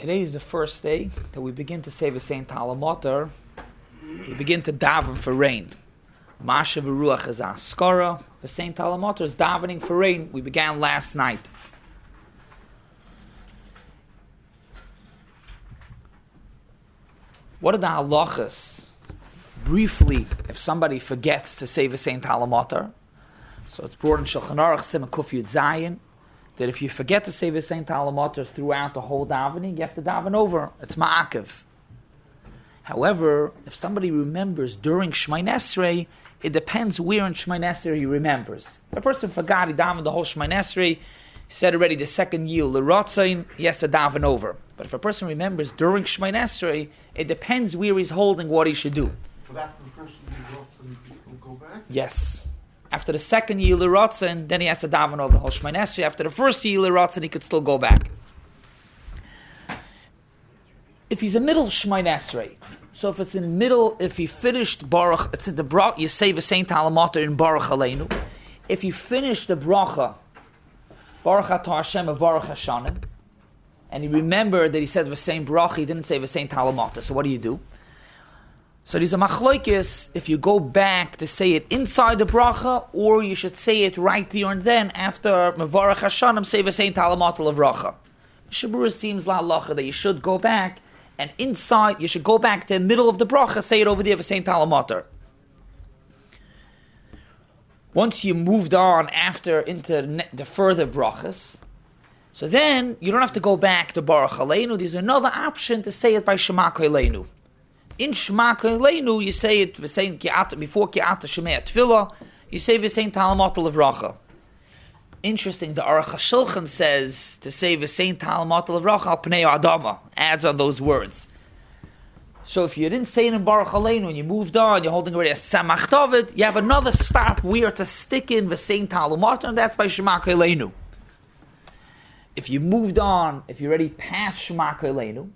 Today is the first day that we begin to say V'sein Umotor. We begin to daven for rain. Masha v'ruach is askara. V'sein Umotor is davening for rain. We began last night. What are the halachas? Briefly, if somebody forgets to say V'sein Umotor, so it's brought in Shulchan Aruch Siman Kuf Yud Zayin, that if you forget to say V'sein Umotor throughout the whole davening, you have to daven over. It's ma'akev. However, if somebody remembers during Shemay Esrei, it depends where in Shemay Esrei he remembers. If a person forgot, he davened the whole Shemay Esrei, he said already the second Yil, L'Rotzain, he has to daven over. But if a person remembers during Shemay Esrei, it depends where he's holding what he should do. But after the first Yil, he can still go back? Yes. After the second Yil L'Rotzen, then he has to daven over the whole Shemay Esrei. After the first Yil L'Rotzen, he could still go back. If he's in middle Shemay Esrei, so if it's in the middle, if he finished Baruch, it's in the bracha, you say V'sein Umotor in Baruch Aleinu. If you finish the bracha, Baruch Atah Hashem and Baruch Hashanim, and he remembered that he said V'sein bracha, he didn't say V'sein Umotor. So what do? So there's a machlokes if you go back to say it inside the bracha, or you should say it right there and then after Mevarach Hashanim, say V'sein Umotor Levracha. Shabura seems la halacha that you should go back, and inside you should go back to the middle of the bracha, say it over there V'sein Umotor. Once you moved on after into the further brachas, so then you don't have to go back to Baruch Aleinu. There's another option to say it by Shema Koleinu. In Shema Koleinu, you say it before Ki'ata Shemei Tefillah, you say V'sein Umotor Levracha. Interesting, the Aruch HaShulchan says to say V'sein Umotor Levracha al Pnei Adama, adds on those words. So if you didn't say it in Baruch Aleinu and you moved on, you're holding already a Samach David, you have another stop where to stick in V'sein Umotor, and that's by Shema Koleinu. If you moved on, if you already passed Shema Koleinu,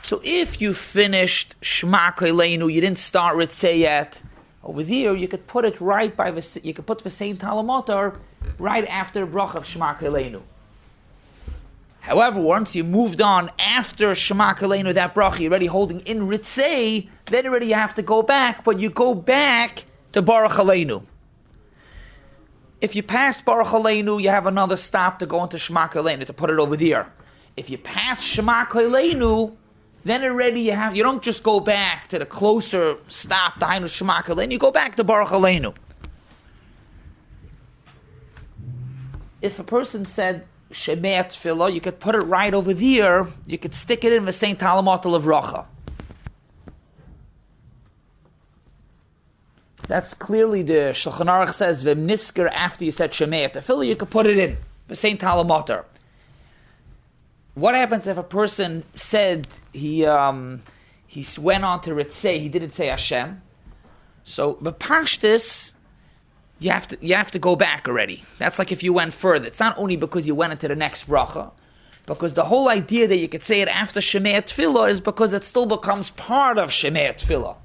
so if you finished Shema Koleinu, you didn't start Ritzeh yet, over there you could put it right by you could put V'sein Umotor right after the bracha of Shema Koleinu. However, once you moved on after Shema Koleinu, that bracha you're already holding in Ritzeh, then already you have to go back, but you go back to Baruch Aleinu. If you pass Baruch Aleinu, you have another stop to go into Shema Koleinu, to put it over there. If you pass Shema Koleinu, then already you don't just go back to the closer stop, the Hainu Shema Koleinu, you go back to Baruch Aleinu. If a person said Shemei Tefillah, you could put it right over there, you could stick it in V'sein Umotor Levracha. That's clearly the Shulchan Aruch says, V'mnisker, after you said Shemei Tefillah, you could put it in V'sein Umotor. What happens if a person said he went on to Ritzeh, he didn't say Hashem? So, but Parshtis, you have to go back already. That's like if you went further. It's not only because you went into the next bracha, because the whole idea that you could say it after Shemei Tefillah is because it still becomes part of Shemei Tefillah.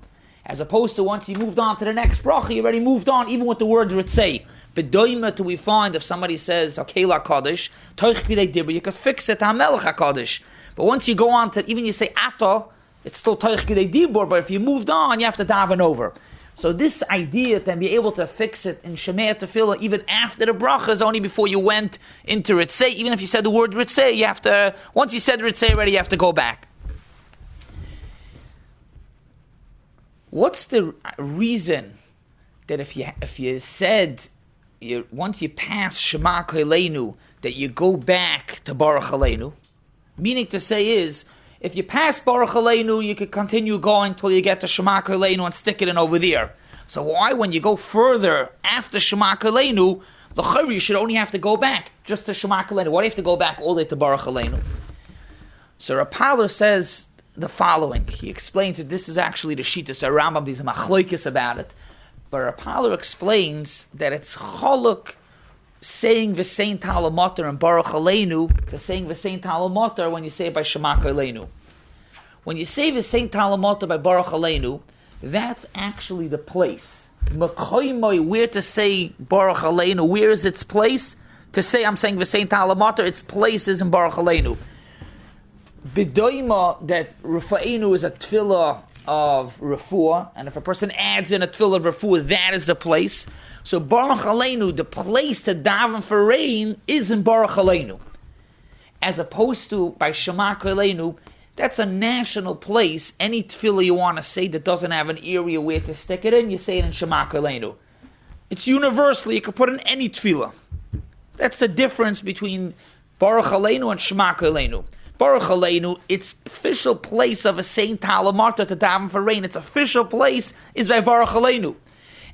As opposed to once you moved on to the next bracha, you already moved on, even with the word Ritzeh. B'doima do we find if somebody says Hakela Kaddish, Toich Kvidei Dibur, you could fix it HaMelech HaKaddish. But once you go on to, even you say Ata, it's still Toich Kvidei Dibur, but if you moved on, you have to daven over. So this idea to be able to fix it in Shemei Tefillah even after the bracha is only before you went into Ritzeh. Even if you said the word Ritzeh, you have to, once you said Ritzeh already, you have to go back. What's the reason that if you said, once you pass Shema Koleinu, that you go back to Baruch Aleinu? Meaning to say is, if you pass Baruch Aleinu, you could continue going till you get to Shema Koleinu and stick it in over there. So why, when you go further after Shema Koleinu, l'chayr you should only have to go back just to Shema Koleinu? Why do you have to go back all the way to Baruch Aleinu? So Rapaler says the following. He explains that this is actually the Shittas Rambam. There's a machlokes about it. But Rapaler explains that it's choluk saying V'sein Umotor and Baruch Aleinu to saying V'sein Umotor when you say it by Shema Koleinu. When you say V'sein Umotor by Baruch Aleinu, that's actually the place. Where to say Baruch Aleinu, where is its place? To say I'm saying V'sein Umotor, its place is in Baruch Aleinu. B'doima that Rafa'inu is a tefillah of refuah, and if a person adds in a tefillah of refuah, that is the place. So Baruch Aleinu, the place to daven for rain, is in Baruch Aleinu, as opposed to by Shema Aleinu. That's a national place. Any tefillah you want to say that doesn't have an area where to stick it in, you say it in Shema Aleinu. It's universally, you can put in any tefillah. That's the difference between Baruch Aleinu and Shema Aleinu. Baruch Aleinu, its official place of a Saint Talamata to daven for rain, its official place is by Baruch Aleinu.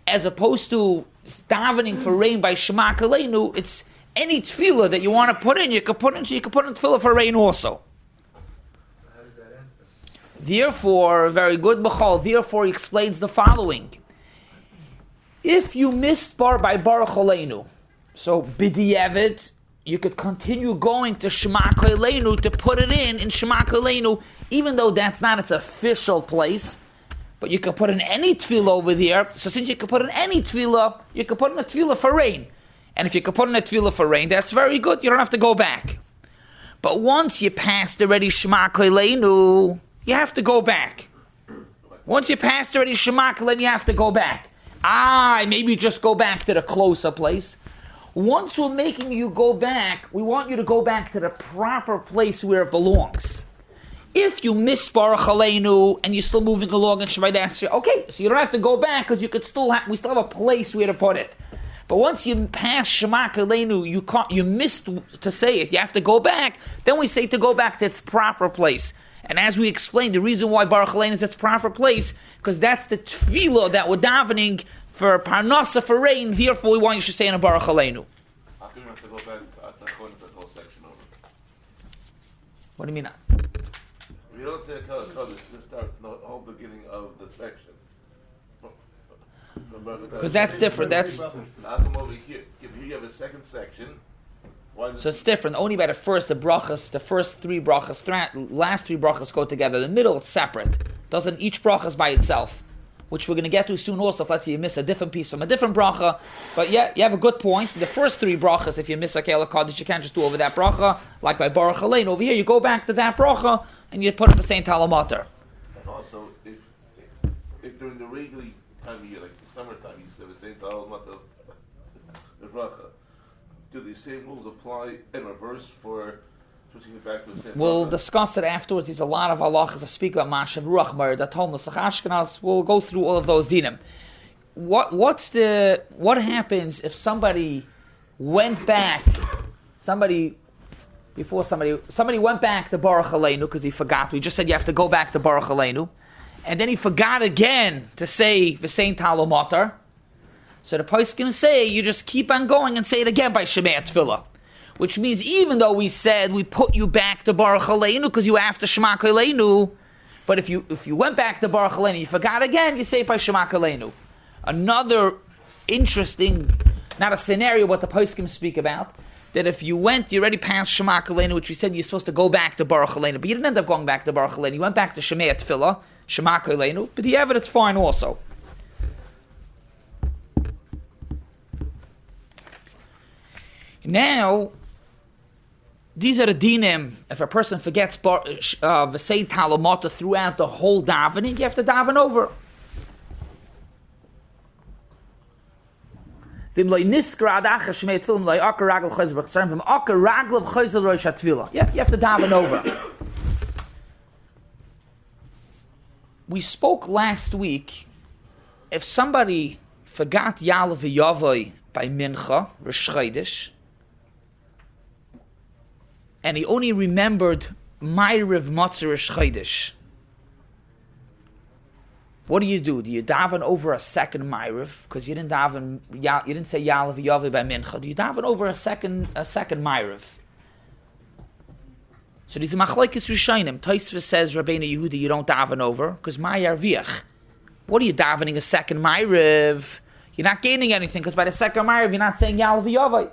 As opposed to davening for rain by Shema Aleinu, it's any tefillah that you want to put in, you can put in, so you can put in tefillah for rain also. So how does that answer? Therefore, very good, B'chol, therefore he explains the following. If you missed by Baruch Aleinu, so B'di'evet, you could continue going to Shema Aleinu to put it in Shema Aleinu, even though that's not its official place. But you can put in any tefillah over there. So since you can put in any tefillah, you can put in a tefillah for rain. And if you can put in a tefillah for rain, that's very good. You don't have to go back. But once you passed already Shema Aleinu, you have to go back. Once you passed already Shema Aleinu, you have to go back. Maybe just go back to the closer place. Once we're making you go back, we want you to go back to the proper place where it belongs. If you miss Baruch Aleinu and you're still moving along in Shemai Dasher, okay, so you don't have to go back because you could we still have a place where to put it. But once you pass Shema Aleinu, you missed to say it. You have to go back. Then we say to go back to its proper place. And as we explained, the reason why Baruch Aleinu is its proper place, because that's the tefillah that we're davening for Parnasa, for rain. Therefore, we want you to say in a Baruch Aleinu. How come you have to go back to the whole section over? What do you mean? You don't say a color, just start the whole beginning of the section. Because that's different. That's how come over here? If you have a second section, so it's different. Only by the first three brachas, last three brachas go together. The middle, it's separate. Doesn't each bracha is by itself, which we're going to get to soon also. If let's say you miss a different piece from a different bracha. But yeah, you have a good point. The first three brachas, if you miss a Kela Kaddish, you can't just do over that bracha, like by Baruch Aleinu. Over here, you go back to that bracha, and you put up a Saint Talamater. And also, if during the regular time of year, like the summertime, you say the Saint Talamater, the bracha, do the same rules apply in reverse for switching it back to the same We'll bracha? discuss it afterwards. There's a lot of halachas to speak about Mashav Ruach Meir, the Talmud Ashkenaz. We'll go through all of those dinim. What happens if somebody went back? Somebody went back to Baruch Aleinu because he forgot. We just said you have to go back to Baruch Aleinu, and then he forgot again to say V'sein Talomatar. So the poskim say you just keep on going and say it again by Shemei Tefillah, which means even though we said we put you back to Baruch Aleinu because you were after Shema Aleinu, but if you went back to Baruch Aleinu, you forgot again, you say it by Shema Aleinu. Another interesting, not a scenario, but the poskim speak about, that if you already passed Shema Aleinu, which we said you're supposed to go back to Baruch Aleinu, but you didn't end up going back to Baruch Aleinu, you went back to Shemei Tefillah, Shema Aleinu, but the evidence fine also. Now, these are the dinim. If a person forgets V'sein Talomata throughout the whole davening, you have to daven over. Yeah, you have to daven over. We spoke last week, if somebody forgot Yaaleh Veyovo by Mincha, Rosh Chodesh, and he only remembered Ma'ariv Matzah Rosh Chodesh, what do? Do you daven over a second Ma'ariv because you didn't say Yaaleh Veyovo by Mincha? Do you daven over a second Ma'ariv? So these machlokes Rishonim. Tosfos says Rabbeinu Yehuda you don't daven over because Ma'arviach. What are you davening a second Ma'ariv? You're not gaining anything because by the second Ma'ariv you're not saying Yaaleh Veyovo.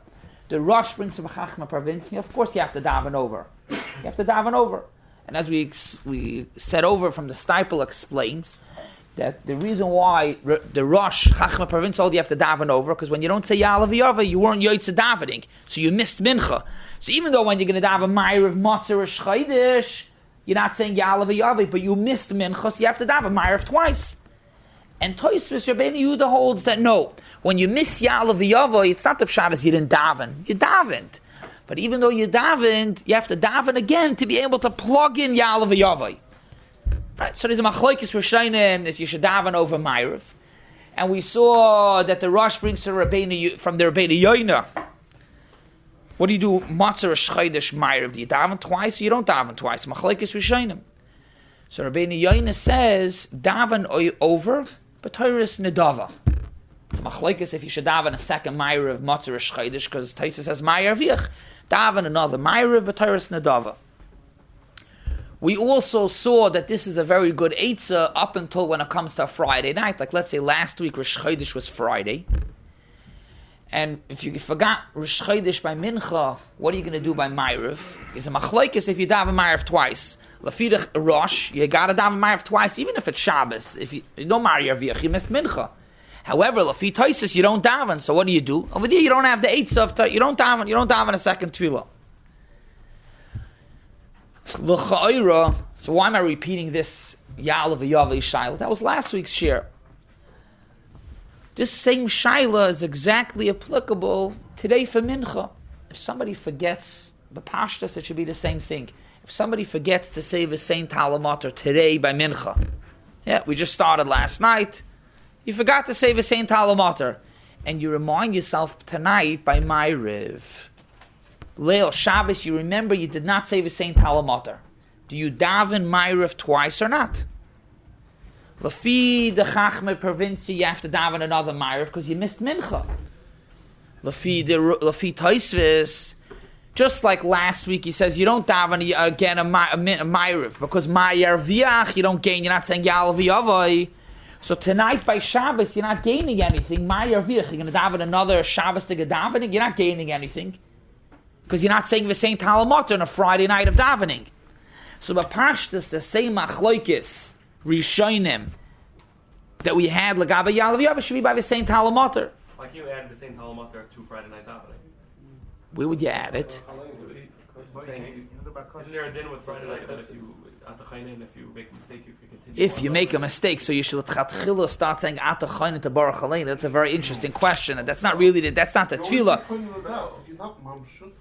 The Rosh brings some Chachma province. Of course you have to daven over. You have to daven over. And as we said over from the Steipel explains, that the reason why the Rosh Chachma province told you have to daven over, because when you don't say Yaaleh Veyovo, you weren't Yotzei davening, so you missed Mincha. So even though when you're going to daven Ma'ariv Matzah Rosh Chodesh, you're not saying Yaaleh Veyovo, but you missed Mincha, so you have to daven Ma'ariv twice. And Tosfos Rabbeinu Yehuda holds that no, when you miss Yaaleh Veyovo, it's not the pshat as you didn't daven. You davened. But even though you davened, you have to daven again to be able to plug in Yaaleh Veyovo. Right, so there's a machlokes Rishonim that you should daven over Ma'ariv. And we saw that the Rosh brings to from the Rabbeinu Yoina. What do you do? Matzah Shchaydish Ma'ariv. Do you daven twice or you don't daven twice? Machlokes Rishonim. So Rabbeinu Yoina says, daven over, but Torah's Nedava. It's machlokes if you should daven a second Ma'ariv, Matzah Shchaydish, because Taisa says Ma'ariv. Daven another Ma'ariv, but Torah's Nedava. We also saw that this is a very good eitzah up until when it comes to a Friday night. Like let's say last week Rosh Chodesh was Friday. And if you forgot Rosh Chodesh by Mincha, what are you going to do by Ma'ariv? There's a machlokes if you daven Ma'ariv twice. Lafidach Rosh, you got to daven Ma'ariv twice, even if it's Shabbos. If you don't Ma'ariv, you missed Mincha. However, Lafid Toises, you don't daven. So what do? Over there, you don't have the eitzah of you don't daven a second tefillah. So why am I repeating this Yaaleh Veyovo Shaila? That was last week's share. This same Shaila is exactly applicable today for Mincha. If somebody forgets the Pashtas, it should be the same thing. If somebody forgets to say the same Umotor today by Mincha, we just started last night, you forgot to say the same Umotor, and you remind yourself tonight by Ma'ariv. Leil Shabbos, you remember you did not say the same Umotor. Do you daven Ma'ariv twice or not? Lafi the Chachme Provinci, you have to daven another Ma'ariv because you missed Mincha. Lafi Tosfos, just like last week, he says you don't daven again a Ma'ariv because Ma'ariv you don't gain. You're not saying Yaaleh Veyovo. So tonight by Shabbos, you're not gaining anything. Ma'ariv, you're going to daven another Shabbos to get davening. You're not gaining anything. Because you're not saying the same Umotor on a Friday night of davening. So the Pashtus, the same machlokes, Rishonim, that we had, L'gaba Yaaleh Veyovo, should be by the same Umotor. Why can't you add the same Umotor to Friday night davening? Where would you add it? Isn't there a din with Friday night that if you make a mistake, you can continue? If you make a mistake, so you should start saying Atachayne to Baruch Aleinu. That's a very interesting question. That's not really that's not the tefillah.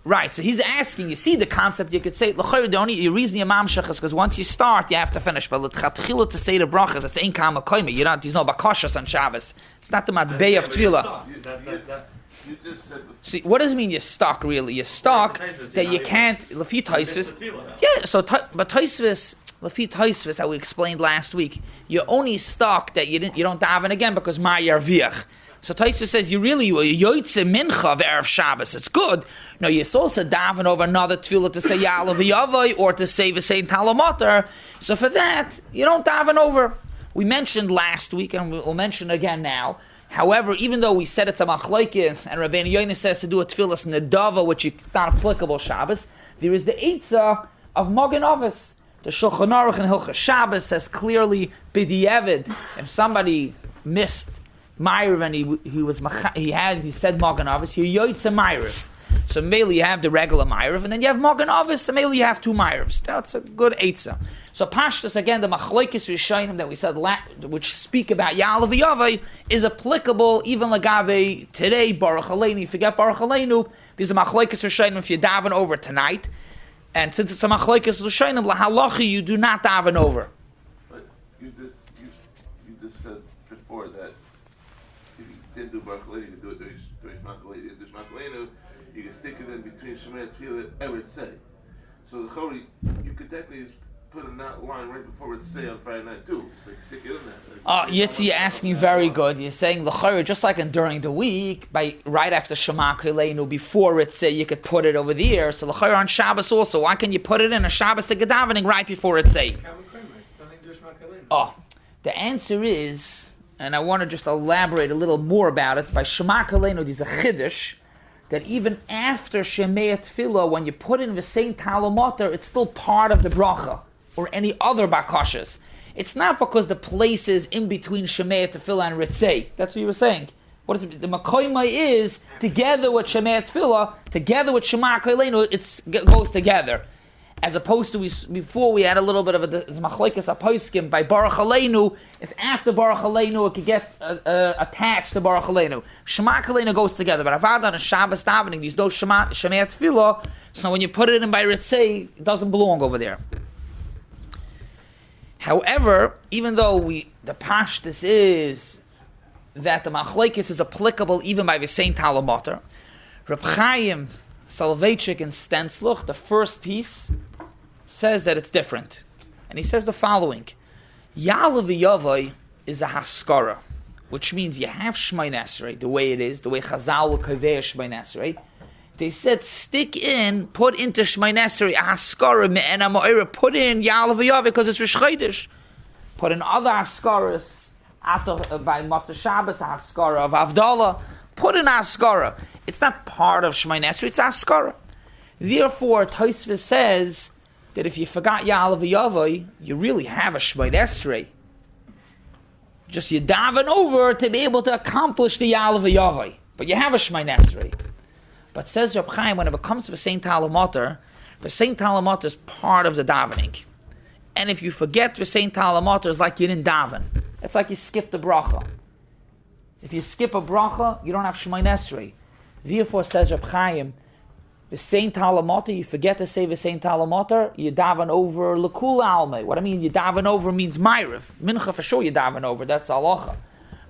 Right, so he's asking, you see the concept, you could say, the only reason you're mamshach is because once you start, you have to finish. But l'tchatchila to say the brachas, it's ein kama koime. There's no bakashas on Shabbos. It's not the matbei of tefillah. See, what does it mean you're stuck, really? You're stuck that you can't, Lafi Tosfos. Yeah, so, but Tosfos, Lafi Tosfos, how we explained last week, you're only stuck that you don't daven again because Ma'ariv. So Tosfos says you yoytze mincha of Erev Shabbos. It's good. No, you're supposed to daven over another tefillah to say Yaaleh Veyovo or to say the same Umotor. So for that, you don't daven over. We mentioned last week, and we'll mention again now. However, even though we said it's a machlokes, and Rabbeinu Yoina says to do a tefillas nedava, which is not applicable Shabbos, there is the eitzah of Magen Avos. The Shulchan Aruch and Hilchos Shabbos says clearly, b'di'evid, if somebody missed Ma'ariv and he said Magen Avos, you yoytze Ma'ariv. So mainly you have the regular Ma'ariv, and then you have Magen Avos, so mainly you have two Ma'arivs. That's a good eitzah. So Pashtus, again, the machlokes Rishonim that we said, which speak about Yaaleh Veyovo, is applicable even Lagabe today, Baruch Aleinu. You forget Baruch Aleinu, there's a machlokes Rishonim if you daven over tonight. And since it's a machlokes Rishonim, lahalachi, you do not daven over. But you just said before that if you didn't do Baruch Aleinu, you can do it during Shema Aleinu, you can stick it in between Shema and Tefillah, Eretz Say. So the Chori, you could technically put in that line right before it's say on Friday night too. It's like stick it in there. Yitzi, you're asking very good. You're saying l'chayre, just like during the week, by right after Shema Aleinu, before it's say, you could put it over there. So l'chayre on Shabbos also. Why can you put it in a Shabbos to davening right before it's say? The answer is, and I want to just elaborate a little more about it. By Shema Aleinu, there's a chiddush that even after Shemei Tefillah, when you put in the same Umotor, it's still part of the bracha or any other bakashas. It's not because the place is in between Shemei Tefillah and Ritzei. That's what you were saying. What is it? The Makoima is together with Shemei Tefillah, together with Shema Aleinu, it goes together. As opposed to before we had a little bit of a machlokes aposkim by Baruch Aleinu. If after Baruch Aleinu it could get attached to Baruch Aleinu, Shema Aleinu goes together. But Avad on a Shabbos davening, these no Shema Tefillah. So when you put it in by Ritzei, it doesn't belong over there. However, even though the pashtus is that the machlokes is applicable even by the same Umotor, Reb Chaim Soloveitchik and Stensluch, the first piece, says that it's different. And he says the following. Yaaleh Veyovo is a haskara, which means you have Shmay Nesrei, the way it is, the way Chazal will kaveh Shmay Nesrei. They said put into Shmay Nesrei a haskara me'ena ma'ira, put in Yaaleh Veyovo because it's Rosh Chodesh. Put in other haskaras, by Motzei Shabbos, a haskara of Avdallah, put in a haskara. It's not part of Shmay Nesrei, it's a haskara. Therefore, Tosfos says that if you forgot Yaaleh Veyovo, you really have a Shmay Nesrei. Just you daven over to be able to accomplish the Yaaleh Veyovo. But you have a Shmay Nesrei. But says Reb Chaim, when it becomes the Saint Umotor is part of the davening. And if you forget the Saint Umotor, it's like you didn't daven. It's like you skipped a bracha. If you skip a bracha, you don't have Shmay Nesrei. Therefore, says Reb Chaim, the Saint Umotor, you forget to say the Saint Umotor, you daven over L'Kul Almei. What I mean, you daven over means Ma'ariv. Mincha for sure you daven over, that's halacha.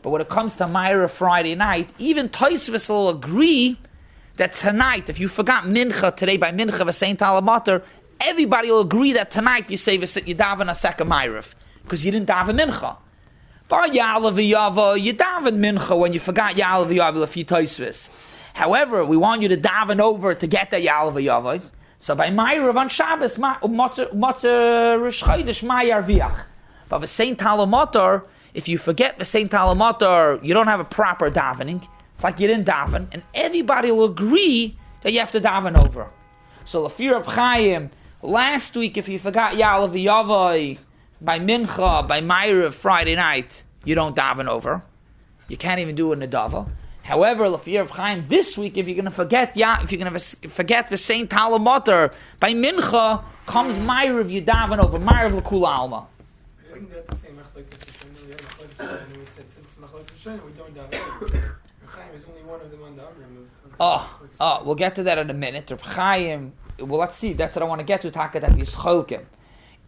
But when it comes to Ma'ariv Friday night, even Tosfos will agree that tonight, if you forgot Mincha today by Mincha the Saint Umotor, everybody will agree that tonight you daven a second Ma'ariv, because you didn't daven Mincha. But Yaaleh Veyovo, you daven Mincha when you forgot Yaaleh Veyovo Lefi Tosfos. However, we want you to daven over to get that Yaaleh Veyovo. So by Ma'ariv on Shabbos, Motzei Rosh Chodesh, Ma Yarviach. But the Saint Umotor, if you forget the Saint Umotor, you don't have a proper davening. It's like you didn't daven, and everybody will agree that you have to daven over. So Lefi Reb Chaim, last week if you forgot Yaaleh Veyovo by Mincha, by Ma'ariv Friday night, you don't daven over. You can't even do it in the Dava. However, Lefi Reb Chaim, this week, if you're going to forget the Saint Umotor by Mincha, comes Ma'ariv, you daven over. Ma'ariv L'Kul Alma. Isn't that the same machlokes Rishonim? We had machlokes Rishonim. We said since machlokes Rishonim, we don't daven over. Reb Chaim is only one of them on the Amrim. We'll get to that in a minute. Reb Chaim, well, let's see. That's what I want to get to. Taka that these cholkim.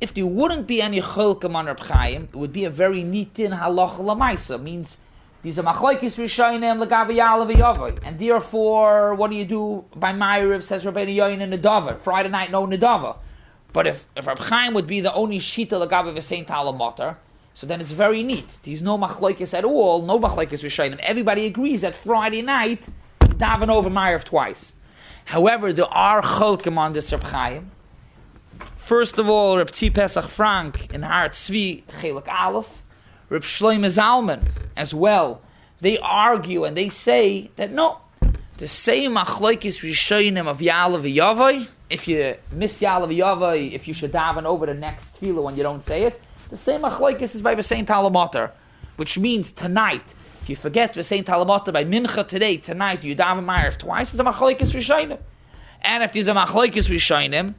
If there wouldn't be any cholkim on Reb Chaim, it would be a very nitin halacha lamaisa. Means these are machlokes Rishonim legabe Yaaleh Veyovo, and therefore, what do you do by Ma'ariv? Says Rabbeinu Yoyin in the Dava. Friday night, no Nedava. But if Reb Chaim would be the only shita legabe the Saint Umotor, so then it's very neat. There's no machlokes at all, no machlokes Rishonim. Everybody agrees that Friday night daven over Ma'ariv twice. However, there are cholkim on this Reb Chaim. First of all, Reb Tzvi Pesach Frank in Har Tzvi Chelik Aleph, Reb Shlomo Zalman as well. They argue and they say that no, the same machlokes Rishonim of Yaaleh Veyovo, if you miss Yaaleh Veyovo, if you should daven over the next tefillah when you don't say it, the same machlokes is by the Saint Umotor, which means tonight, if you forget the Saint Umotor by Mincha today, tonight you daven Ma'ariv twice, it's a machlokes Rishonim. And if there's a machlokes Rishonim,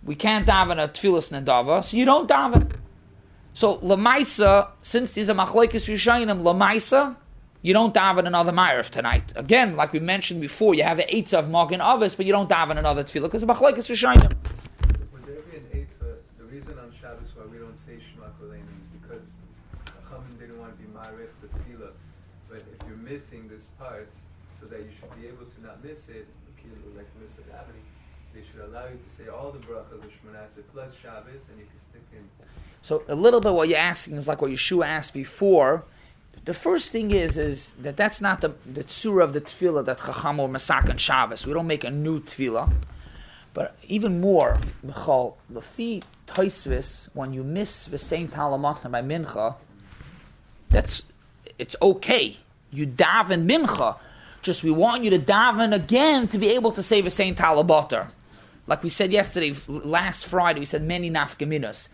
we can't daven a tefillas nedava, so you don't daven. So lamaisa, since there's a machlokes Rishonim, lamaisa, you don't daven another Ma'ariv tonight. Again, like we mentioned before, you have an eitzah of Magen Avos, but you don't daven another tefillah because of machlokes Rishonim. Would there be an eitzah? The reason on Shabbos why we don't say Shema Koleinu is because Chachamim didn't want to be Ma'ariv the tefillah. But if you're missing this part, so that you should be able to not miss it, like to miss a davening, they should allow you to say all the brachas of Shemona Esrei plus Shabbos, and you can stick in. So a little bit what you're asking is like what Yeshua asked before. The first thing is that that's not the tzura of the tefillah that Chacham or Masak and Shabbos. We don't make a new tefillah. But even more, Michal, Lefi Tosfos, when you miss the Saint Umotor by Mincha, it's okay. You daven Mincha. Just we want you to daven again to be able to say the Saint Umotor. Like we said yesterday, last Friday, we said many nafkaminos.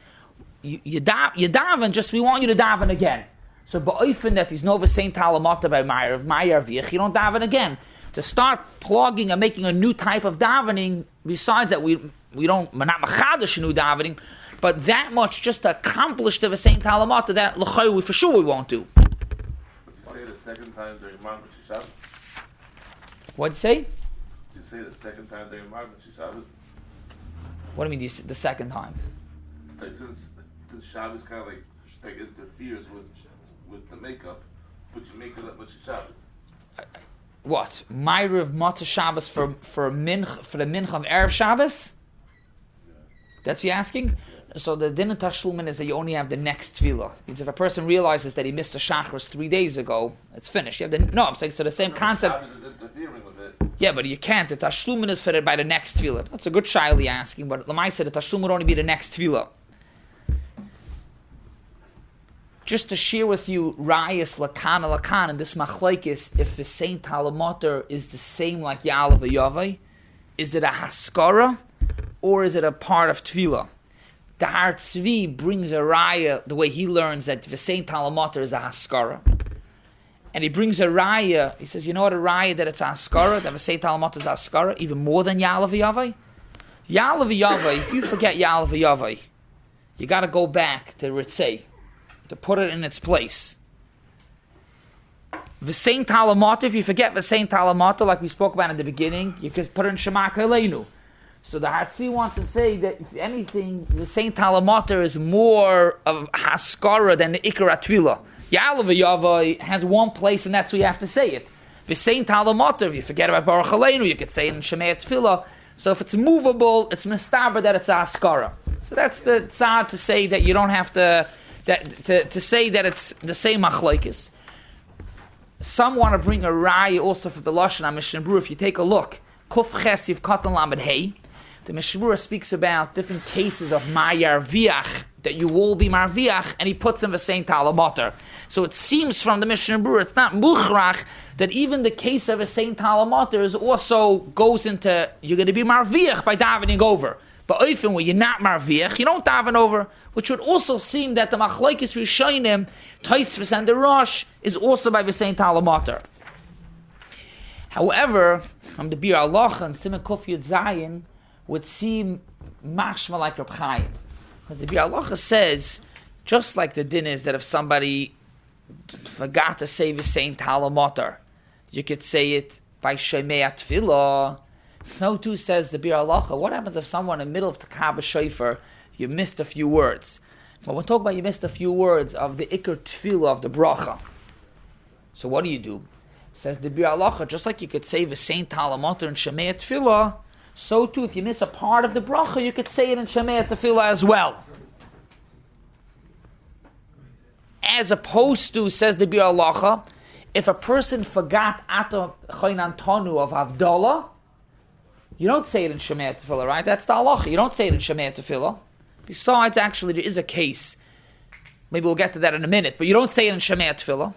You daven, just we want you to daven again. So ba'ofen that there's no Saint Umotor by Ma'arvich, you don't daven again. To start plugging and making a new type of davening, besides that we we're not machadash new davening, but that much just to accomplish the same talamata that l'chayr we for sure we won't do. Would you say the second time during Maghrib Shabbos? What'd you say? Did you say the second time during Maghrib Shabbos? What do you mean the second time? Like, since the Shabbos kind of like interferes with the makeup, but you make it up with your Shabbos. What? Ma'ariv Matzah Shabbos for the mincha of Erev Shabbos? That's what you're asking? So the din of Tashlumin is that you only have the next tefillah. Means if a person realizes that he missed a Shachris 3 days ago, it's finished. You have I'm saying, so the same concept. Shabbos is interfering with it. Yeah, but you can't. The Tashlumin is fitted by the next tefillah. That's a good shaila asking, but Lamai said the Tashlumin would only be the next tefillah. Just to share with you, Rayas Lakan, and this machlaikis, if the same Talamoter is the same like Yaaleh Veyovo, is it a haskara or is it a part of Tefillah? The Har Tzvi brings a raya the way he learns that the same Talamoter is a haskara. And he brings a raya, he says, you know what a raya that it's a haskara, that the same Talamoter is a haskara, even more than Yaaleh Veyovo? Yaaleh Veyovo, if you forget Yaaleh Veyovo, you got to go back to Ritzei, to put it in its place. V'sein talamata, if you forget v'sein talamata, like we spoke about in the beginning, you could put it in Shema Kaleinu. So the Hatzvi wants to say that, if anything, v'sein talamata is more of haskara than the Ikar Atvilah. Yaaleh Veyovo has one place, and that's where you have to say it. V'sein talamata, if you forget about Baruch Aleinu, you could say it in Shema Tefillah. So if it's movable, it's mistaber that it's a haskara. So that's the tzad to say that you don't have to to say that it's the same machlaikis. Some want to bring a raya also for the Lashon HaMishnah Berurah. If you take a look, Kuf Ches Yiv Katan Lamed Hey, the Mishnah Berurah speaks about different cases of Ma'yar Viach, that you will be Marviach, and he puts in the same Talamoter. So it seems from the Mishnah Berurah, it's not Muchrach, that even the case of a same Talamoter is also goes into, you're going to be Marviach by davening over. But often when you're not marviach, you don't daven over, which would also seem that the machlokes rishonim, Tosfos and the Rosh, is also by the same Talamoter. However, from the Bir Halacha and Siman Kuf Yud Zayin would seem mashma like Reb Chaim, because the Bir Halacha says, just like the din is that if somebody forgot to say the same Talamoter, you could say it by Shemei Tefillah. So too says the Bir Halacha. What happens if someone in the middle of Takab Shofar, you missed a few words? Well, we're talking about you missed a few words of the Ikar Tefillah of the Bracha. So what do? Says the Bir Halacha, just like you could say the same Talamoter in Shemei Tefillah, so too if you miss a part of the Bracha, you could say it in Shemei Tefillah as well. As opposed to, says the Bir Halacha, if a person forgot Ato Choinan Tonu of Havdalah, you don't say it in Shemei Tefillah, right? That's the halacha. You don't say it in Shemei Tefillah. Besides, actually, there is a case. Maybe we'll get to that in a minute. But you don't say it in Shemei Tefillah.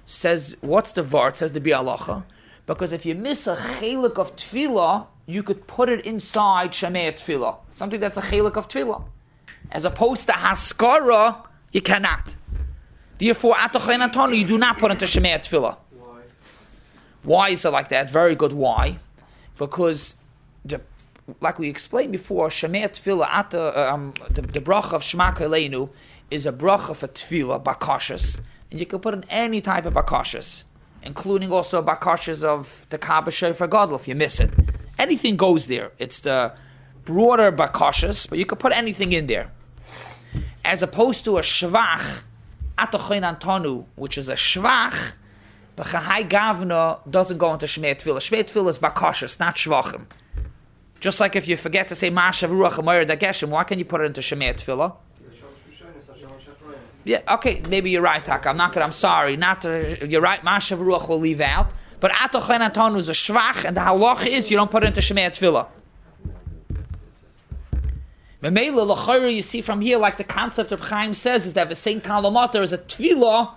Says, what's the vart? Says the Bir Halacha. Because if you miss a chelik of Tefillah, you could put it inside Shemei Tefillah. Something that's a chelik of Tefillah. As opposed to Haskara, you cannot. Therefore, Atochain Antonu, you do not put into Shemei Tefillah. Why is it like that? Very good why. Because like we explained before, Shemei Tefillah, the bracha of Shema Kaleinu is a bracha for Tefillah, bakashas, and you can put in any type of bakashas, including also bakashas of the Kaaba Shofar Gadol if you miss it. Anything goes there. It's the broader bakashas, but you can put anything in there. As opposed to a shvach, Atochain Antonu, which is a shvach, the Chahai Gavna doesn't go into Shemei Tefillah. Shemei Tefillah is bakashas, not shvachim. Just like if you forget to say Mashav Ruach Amayr Dageshem, why can you put it into Shemei Tefillah? Yeah, okay, maybe you're right, Taka. I'm sorry. You're right, Mashav Ruach will leave out. But Atochain Antonu is a shvach, and the halacha is you don't put it into Shemei Tefillah. Memela L'chayra, you see from here, like the concept of Chaim says, is that the Saint Talamoter is a Tefillah.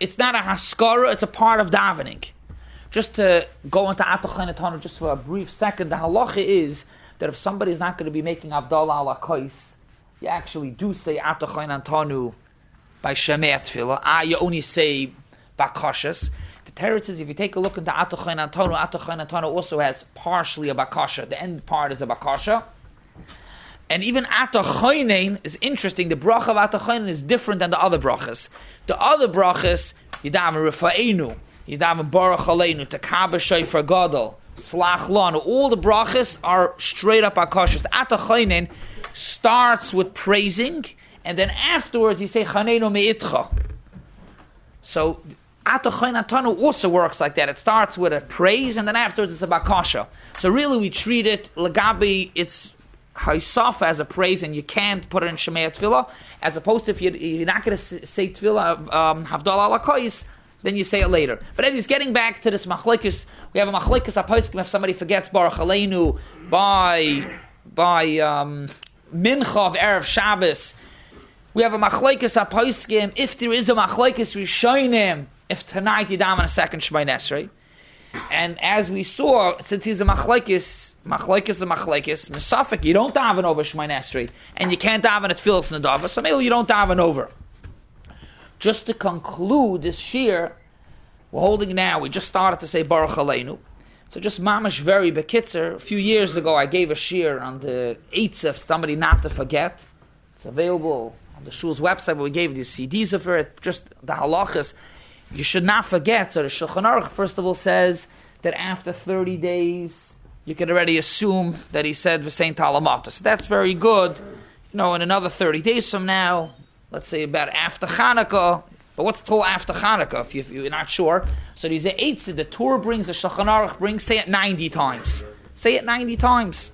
It's not a haskara, it's a part of davening. Just to go into Atochain Antonu just for a brief second, the halacha is that if somebody is not going to be making Abdallah ala Kais, you actually do say Atochain Antonu by Shemei Tefillah. You only say Bakashas. The Teretz says if you take a look into Atochain Antonu also has partially a Bakasha. The end part is a Bakasha. And even Atachoinen is interesting. The bracha of Atachoinen is different than the other brachas. The other brachas, Yidaven Rifa'enu, Yidaven Baruch Aleinu, Tekaber Shofar Gadol, Slach Lanu. All the brachas are straight up akashas. Atachoinen starts with praising, and then afterwards you say Chanenu Me'itcha. So Atachoinen Tanu also works like that. It starts with a praise, and then afterwards it's a bakasha. So really we treat it Lagabi, it's Haisafa as a praise, and you can't put it in Shemei Tefillah, as opposed to if you're not going to say Tefillah, Havdalah ala Kois, then you say it later. But anyways, getting back to this machlekes, we have a machlekes aposkim if somebody forgets Baruch Aleinu by Mincha of Erev Shabbos. We have a machlekes aposkim if there is a machlekes Rishonim, if tonight you daven a second Shemay Nesrei. And as we saw, since he's a machlekes, Mesafik, you don't daven over Shemay Nesrei, and you can't daven at Tfilas Nadava, so maybe you don't daven over. Just to conclude this shir, we're holding now, we just started to say Baruch Aleinu. So just mamash very bekitzer, a few years ago I gave a shir on the eights of somebody not to forget. It's available on the shul's website, but we gave these CDs of it, just the halachas. You should not forget. So the Shulchan Aruch, first of all, says that after 30 days, you can already assume that he said V'sein Talamata. So that's very good. In another 30 days from now, let's say about after Hanukkah, but what's told after Hanukkah if you're not sure? So these are eight, the Torah brings, the Shulchan Aruch brings, say it 90 times. Say it 90 times.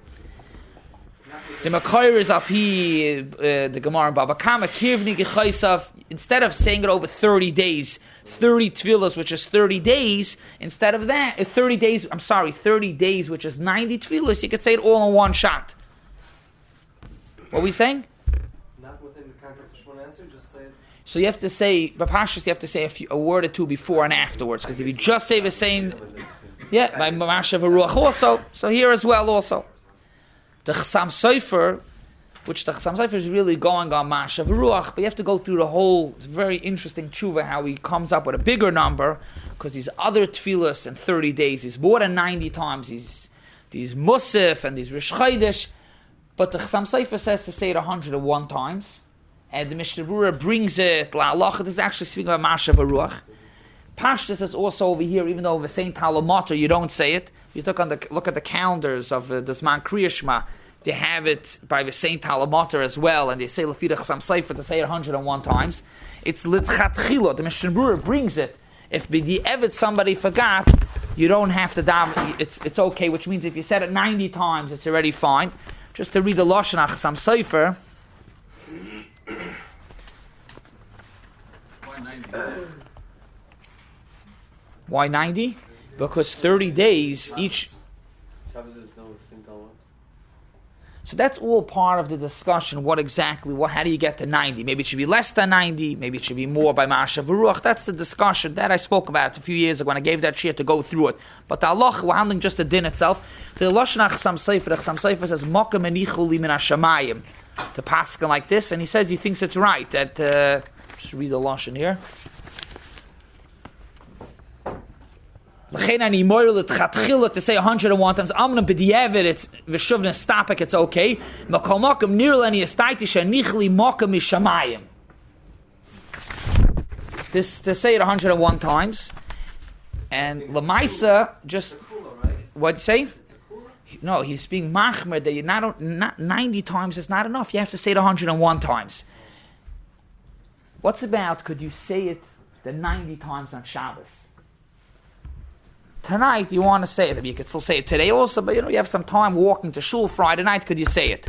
The Makayr is up here, the Gemara in Baba Kama, Kirvni Gechaisav, instead of saying it over 30 days, 30 tefillas, which is 30 days, instead of that, 30 days, which is 90 tefillas, you could say it all in one shot. What are we saying? Not within the context of one answer, just say it. So you have to say, Bapashas, you have to say a word or two before and afterwards, because if you just say the same, by Mamashav Ruach also, so here as well also. The Chassam Sofer, which the Chassam Sofer is really going on Mashav Ruach, but you have to go through the whole very interesting tshuva, how he comes up with a bigger number, because these other tefillas in 30 days, he's more than 90 times, these Musaf and these Rish Chodesh, but the Chassam Sofer says to say it 101 times, and the Mishnah Berurah brings it, this is actually speaking about Mashav Ruach. Pashtus is also over here, even though over Saint Halamotter you don't say it. You look at the calendars of the Zman Kriya Shema, they have it by the Saint Halamotter as well, and they say Lefida Chassam Sofer to say it 101 times. It's Litchatchilo, the Mishnah Berurah brings it. If the Eved somebody forgot, you don't have to daven, it's okay, which means if you said it 90 times, it's already fine. Just to read the Lashon Chassam Sofer. Why 90? Because 30 days each. So that's all part of the discussion. How do you get to 90? Maybe it should be less than 90. Maybe it should be more by Ma'ashav Ruach. That's the discussion that I spoke about a few years ago when I gave that shir to go through it. But the Allah, we're handling just the din itself. The Lashon Chassam Sofer says, Moka menichu li min hashamayim. To paskin like this, and he says he thinks it's right. That just read the Lashon here. To say 101 times, Amna b'di'evet, it's v'shuvna stapik, it's okay. Makol makom nirlani estaiti shenichli makom mishamayim. This to say it 101 times, and Lamaisa just what'd you say? No, he's being machmer that you not 90 times is not enough. You have to say it 101 times. What's about? Could you say it the 90 times on Shabbos? Tonight, you want to say it. You could still say it today also, but you have some time walking to shul Friday night. Could you say it?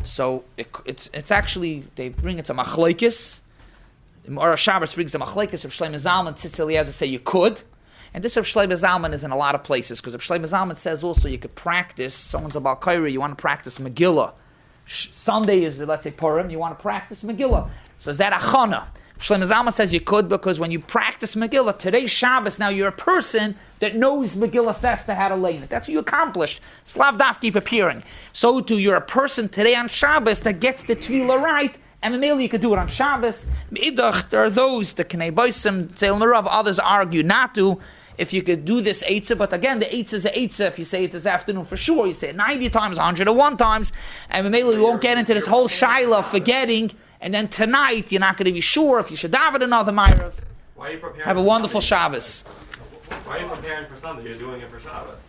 So it's actually they bring it to machlekes. Or Shabbos brings the machlekes of Shlomo Zalman. Tzitz Eliezer say you could, and this of Shlomo Zalman is in a lot of places because of Shlomo Zalman says also you could practice. Someone's about Kairi, you want to practice Megillah. Sunday is let's say Purim, you want to practice Megillah. So is that achana? Shlomo Zalman says you could because when you practice Megillah, today's Shabbos, now you're a person that knows Megillah says to how to lay in it. That's what you accomplished. Slav Daf keep appearing. So too, you're a person today on Shabbos that gets the Tefillah right, and mainly you could do it on Shabbos. Meidach, there are those, the Knei Boisim, Tzeil Narav, others argue not to. if you could do this eitzah, but again, the eitzah is a eitzah. If you say it this afternoon for sure, you say it 90 times, 101 times, and maybe we won't get into this whole shaila of forgetting, and then tonight, you're not going to be sure if you should daven another Ma'ariv. Why are you preparing? Have a wonderful Shabbos. Why are you preparing for Sunday? You're doing it for Shabbos.